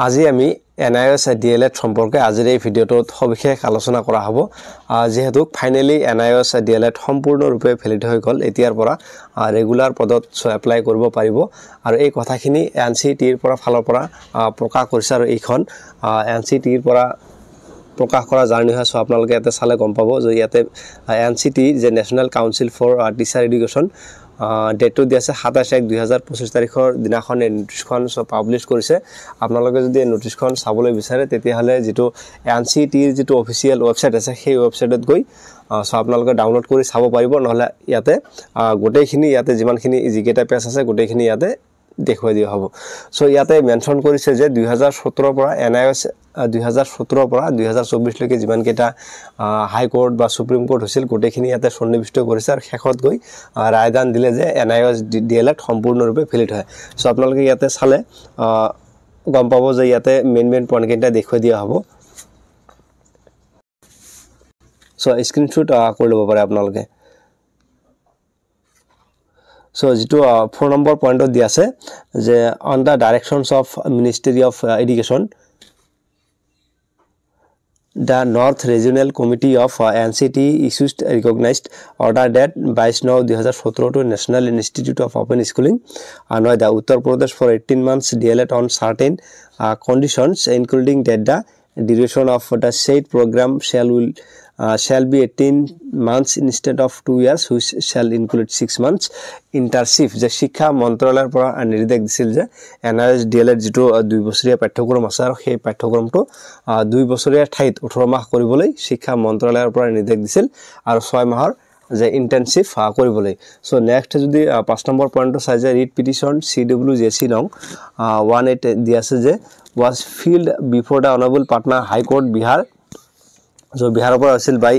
আজি আমি NIOS DLED সম্পৰ্কে আজিৰ এই ভিডিওটোত সবিশেষ আলোচনা কৰা হ'ব যেহেতু ফাইনালি NIOS DLED সম্পূৰ্ণৰূপে ভ্যালিড হৈ গল এতিয়াৰ পৰা ৰেগুলাৰ পদত এপ্লাই কৰিব পাৰিব আৰু এই কথাখিনি NCT ৰ পৰা ফালৰ পৰা প্ৰকাশ কৰিছে আৰু এইখন NCT ৰ পৰা প্ৰকাশ কৰা জাৰ্নি হয় সো আপোনালোকে ইয়াতে চালে গম পাব যে ইয়াতে NCT যে national council for teacher education ডেটটো দি আছে 27/1/2025 তাৰিখৰ দিনাখন নোটিছখন পাবলিশ কৰিছে আপোনালোকে যদি নোটিছখন চাবলৈ বিচাৰে তেতিয়া হলে যেটো NCT ৰ যেটো অফিচিয়েল ওয়েবসাইট আছে সেই ওয়েবসাইটত গৈ সো আপোনালোকে ডাউনলোড কৰি চাব পাৰিব নহলে ইয়াতে গোটেইখিনি ইয়াতে যিমানখিনি জিকেটা পেজ আছে গোটেইখিনি ইয়াতে দেখুৱাই দিয়া হ'ব সো ইয়াতে মেনশন কৰিছে যে 2017 পৰা NIOS 2017 পৰা 2024 লৈকে যিমান কেটা হাই কোৰ্ট বা সুপ্ৰিম কোৰ্ট হৈছিল গোটেইখিনি ইয়াতে সন্নিবিষ্ট কৰিছে আৰু শেষত গৈ ৰায়দান দিলে যে NIOS DLED সম্পূৰ্ণৰূপে ভ্যালিড হয় সো আপোনালোকে ইয়াতে চালে গম পাব যে ইয়াতে মেইন পইণ্ট কেইটা দেখুৱাই দিয়া হ'ব সো স্ক্ৰিনশ্বট কৰি ল'ব পাৰে আপোনালোকে So, যেটো 4 number point of the যে on the directions of Ministry of Education, the North Regional Committee of NCT issues recognized order that 22/9/2017 to National Institute of Open Schooling and the Uttar Pradesh for 18 months DLED on certain conditions, including that the duration of the said program shall be 18 months instead of 2 years, which shall include 6 months internship. যে শিক্ষা মন্ত্ৰালয়ৰ পৰা নিৰ্দেশ দিছিল যে NIOS DLED যেটো 2 বছৰীয়া পাঠ্যক্ৰম আছে আৰু সেই পাঠ্যক্ৰমটো 2 বছৰীয়া ঠাইত 18 মাহ কৰিবলৈ শিক্ষা মন্ত্ৰালয়ৰ পৰা নিৰ্দেশ দিছিল আৰু 6 মাহৰ যে ইন্টাৰ্নশিপ কৰিবলৈ সো নেক্সট যদি 5 নম্বৰ পইণ্টটো চাই যে ৰিট পিটিশন CWJC নং 18 দি আছে যে was filed before the Honorable Patna High Court Bihar. So Bihar upor asil by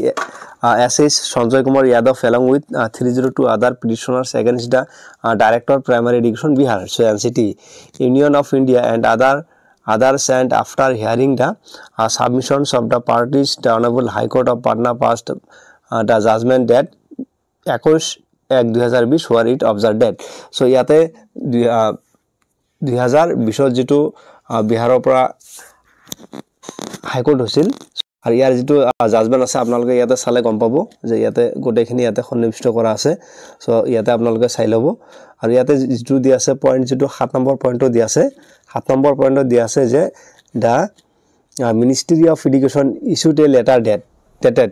SS Sanjay Kumar Yadav along with 302 other petitioners against the Director of Primary Education Bihar. So NCT Union of India and others, and after hearing the submissions of the parties, the Honorable High Court of Patna passed the judgment that 21/1/2020 were it observed that. So yate 2020 যেটো বিহাৰৰ পৰা high court হৈছিল আৰু ইয়াৰ যেটো judgement আছে আপোনালোকে ইয়াতে চালে গম পাব যে ইয়াতে গোটেইখিনি ইয়াতে সন্নিবিষ্ট কৰা আছে সো ইয়াতে আপোনালোকে চাই লব আৰু ইয়াতে যেটো দি আছে পইণ্ট যেটো 7 নম্বৰ পইণ্টটো দি আছে 7 নম্বৰ পইণ্টত দি আছে যে the Ministry of Education issued a letter dated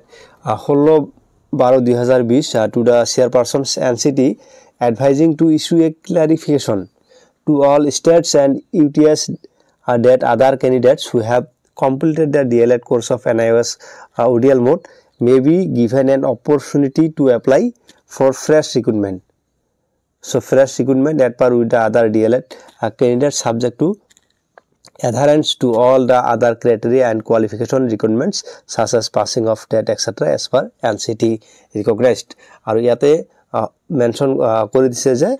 16/12/2020 to the chairpersons NCT advising to issue a clarification to all states and UTS that other candidates who have completed the DLED course of NIOS ODL mode may be given an opportunity to apply for fresh recruitment. So fresh recruitment at par with the other DLED candidates subject to adherence to all the other criteria and qualification requirements such as passing of TET etc. as per NCT recognized. আৰু ইয়াতে mention কৰি দিছে যে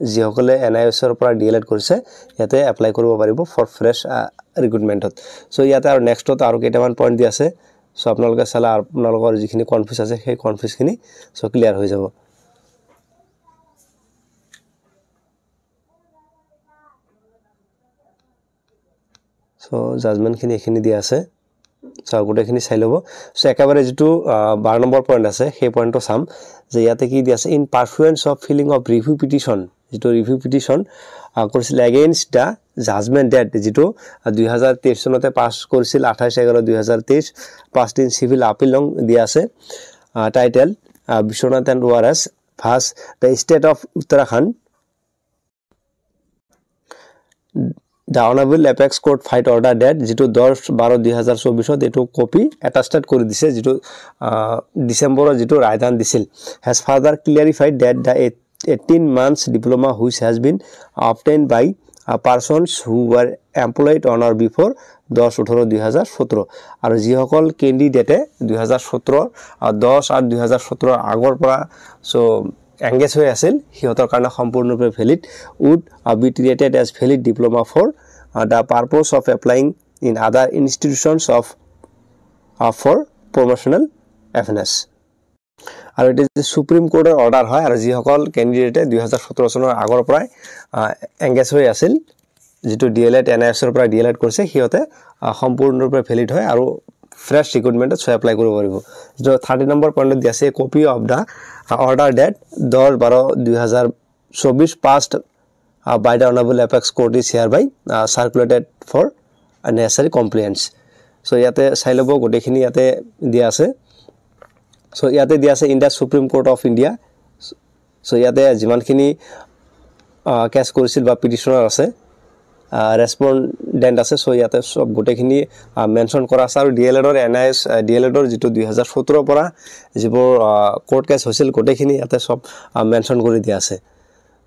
যিসকলে NIOS ৰ পৰা DLED কৰিছে ইয়াতে এপ্লাই কৰিব পাৰিব ফৰ ফ্ৰেছ ৰিক্ৰুটমেন্টত সো ইয়াতে আৰু নেক্সটত আৰু কেইটামান পইণ্ট দি আছে সো আপোনালোকে চালা আপোনালোকৰ যিখিনি কনফিউজ আছে সেই কনফিউজখিনি সো ক্লিয়াৰ হৈ যাব সো জাজমেন্টখিনি এখিনি দি আছে সো গোটেইখিনি চাই লব সো একেবাৰে যেটো 12 নম্বৰ পইণ্ট আছে সেই পইণ্টটো চাম যে ইয়াতে কি দি আছে in pursuance of filing of review petition যেটো ৰিভিউ পিটিশন কৰিছিল এগেইনষ্ট দা জাজমেন্ট ডেট যেটো 2023 চনতে পাস কৰিছিল 28/11/2023 পাস্ট ইন সিভিল আপিল লং দি আছে title Vishwanath and versus first the state of Uttarakhand The Honorable Apex Court Fight Order that যেটো 10/12/2024 এটো কপি অ্যাটাস্টেড কৰি দিছে যেটো ডিসেম্বৰৰ যেটো ৰায়দান দিছিল has further clarified that the 18 months diploma which has been obtained by persons who were employed on or before 10/18/2017 আৰু যিসকল ক্যান্ডিডেটে 2017 10 আৰু 2017 আগৰ পৰা সো এংগেজ হৈ আছিল হিয়তৰ কাৰণে সম্পূৰ্ণৰূপে valid would be treated as valid diploma for the purpose of applying in other institutions for promotional FNS আৰু এটা সুপ্ৰিম কোৰ্টৰ অৰ্ডাৰ হয় আৰু যিসকল ক্যান্ডিডেটে 2017 চনৰ আগৰ পৰাই এংগেজ হৈ আছিল যেটো DLED NIS ৰ পৰা DLED কৰিছে হিয়তে সম্পূৰ্ণৰূপে ভ্যালিড হয় আৰু ফ্ৰেশ ৰিক্ৰুটমেন্টত সো এপ্লাই কৰিব পাৰিব যে 30 নম্বৰ পইণ্টত দি আছে copy of the order date 10/12/2024 passed by the Honorable Apex Court is hereby circulated for necessary compliance so ইয়াতে চাই লব গোটেখিনি ইয়াতে দিয়া আছে so ইয়াতে দিয়া আছে India supreme court of India so ইয়াতে জিমানখিনি কেছ কৰিছিল বা পিটিশনাৰ আছে ৰেসপন্ডেন্ট আছে so ইয়াতে সব গোটেখিনি মেনশন কৰা আছে আৰু DLED ৰ NIS DLED ৰ যেটো 2017 পৰা যিবোৰ কোৰ্ট কেছ হৈছিল গোটেখিনি ইয়াতে সব মেনশন কৰি দিয়া আছে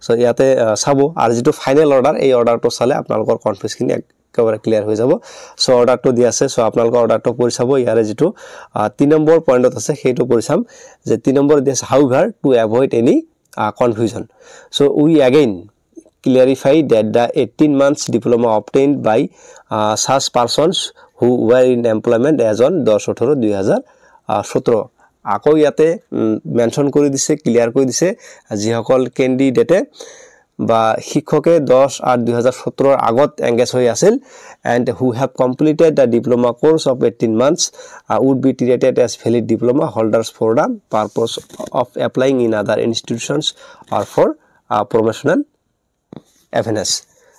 so ইয়াতে চাবো আৰু যেটো ফাইনাল অৰ্ডাৰ এই অৰ্ডাৰটো চালে আপোনালোকৰ কনফিউজখিনি একেবাৰে ক্লিয়াৰ হৈ যাব so অৰ্ডাৰটো দিয়া আছে so আপোনালোকৰ অৰ্ডাৰটো পঢ়ি চাব ইয়াৰে যেটো 3 নম্বৰ পইণ্টত আছে সেইটো পঢ়ি চাম যে 3 নম্বৰ দিয়া আছে however to avoid any confusion so we again clarify that the 18 months diploma obtained by such persons who were in employment as on 10/18/2017 আকৌ ইয়াতে মেনশন কৰি দিছে ক্লিয়াৰ কৰি দিছে যিসকল ক্যান্ডিডেটে বা শিক্ষকে 10/8/2017 আগত এংগেজ হৈ আছিল and who have completed the diploma course of 18 months would be treated as valid diploma holders for the purpose of applying in other institutions or for promotional FNS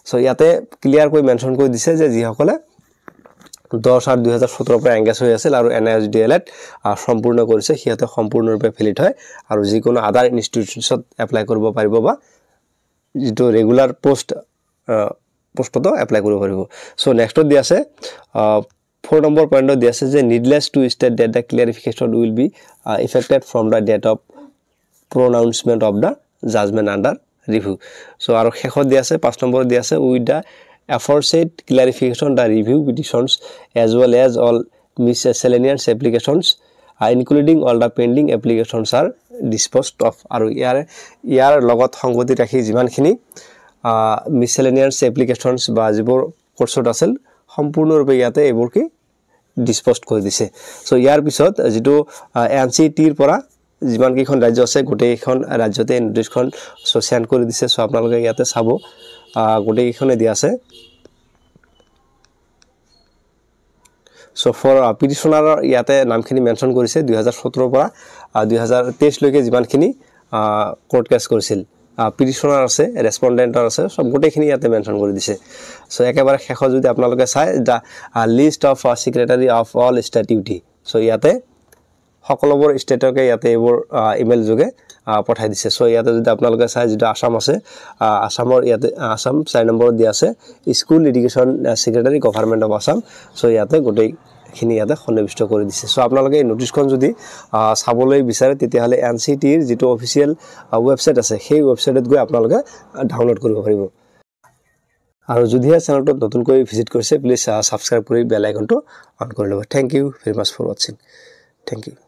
so ইয়াতে clear কৰি mention কৰি দিছে যে যিসকলে 10/8/2017 পৰা engage হৈ আছিল আৰু NIS DLED সম্পূৰ্ণ কৰিছে হিয়তে সম্পূৰ্ণৰূপে ভ্যালিড হয় আৰু যিকোনো আদাৰ ইনষ্টিটিউচনত এপ্লাই কৰিব পাৰিব বা যেটো ৰেগুলাৰ পোষ্টটো এপ্লাই কৰিব পাৰিব সো নেক্সটত দি আছে 4 নম্বৰ পইণ্টত দি আছে যে needless to state that the clarification will be effected from the date of pronouncement of the judgment under review so আৰু শেষত দি আছে 5 নম্বৰ দি আছে with the aforesaid clarification the review petitions as well as all miscellaneous applications including all the pending applications are disposed of আৰু ইয়াৰ লগত সংগতি ৰাখি যিমানখিনি miscellaneous applications বা যিবোৰ কোৰ্সত আছিল সম্পূৰ্ণৰূপে ইয়াতে এবোৰ কি ডিসপোজ কৰি দিছে সো ইয়াৰ পিছত যেটো NCT ৰ পৰা যিমান কিখন ৰাজ্য আছে গোটেইখন ৰাজ্যতে নোটিছখন সেন্ড কৰি দিছে সো আপোনালোকে ইয়াতে চাব গোটেইখনে দি আছে so for petitioner ইয়াতে নামখিনি মেনশন কৰিছে 2017 পৰা 2023 লৈকে যিমানখিনি কোৰ্ট কেছ কৰিছিল petitioner আছে ৰেসপন্ডেন্টৰ আছে সব গোটেইখিনি ইয়াতে মেনশন কৰি দিছে so একেবাৰে শেষ যদি আপোনালোকে চাই the list of secretary of all state duty so ইয়াতে সকলোবৰ ষ্টেটকে ইয়াতে এবোৰ ইমেইল যোগে পঠাই দিছে so ইয়াতে যদি আপোনালোকে চাই যেটো আসাম আছে আসামৰ ইয়াতে আসাম 4 নম্বৰ দি আছে school education secretary government of Assam so ইয়াতে গোটেই খিনি ইয়াতে সন্নিবিষ্ট কৰি দিছে so আপোনালোকে এই নোটিছখন যদি চাবলৈ বিচাৰে তেতিয়া হলে NCT ৰ যেটো অফিশিয়াল ওয়েবসাইট আছে সেই ওয়েবসাইটত গৈ আপোনালোকে ডাউনলোড কৰিব পাৰিব আৰু যদি এই চেনেলটো নতুনকৈ ভিজিট কৰিছে প্লিজ সাবস্ক্ৰাইব কৰি বেল আইকনটো অন কৰি লব thank you very much for watching thank U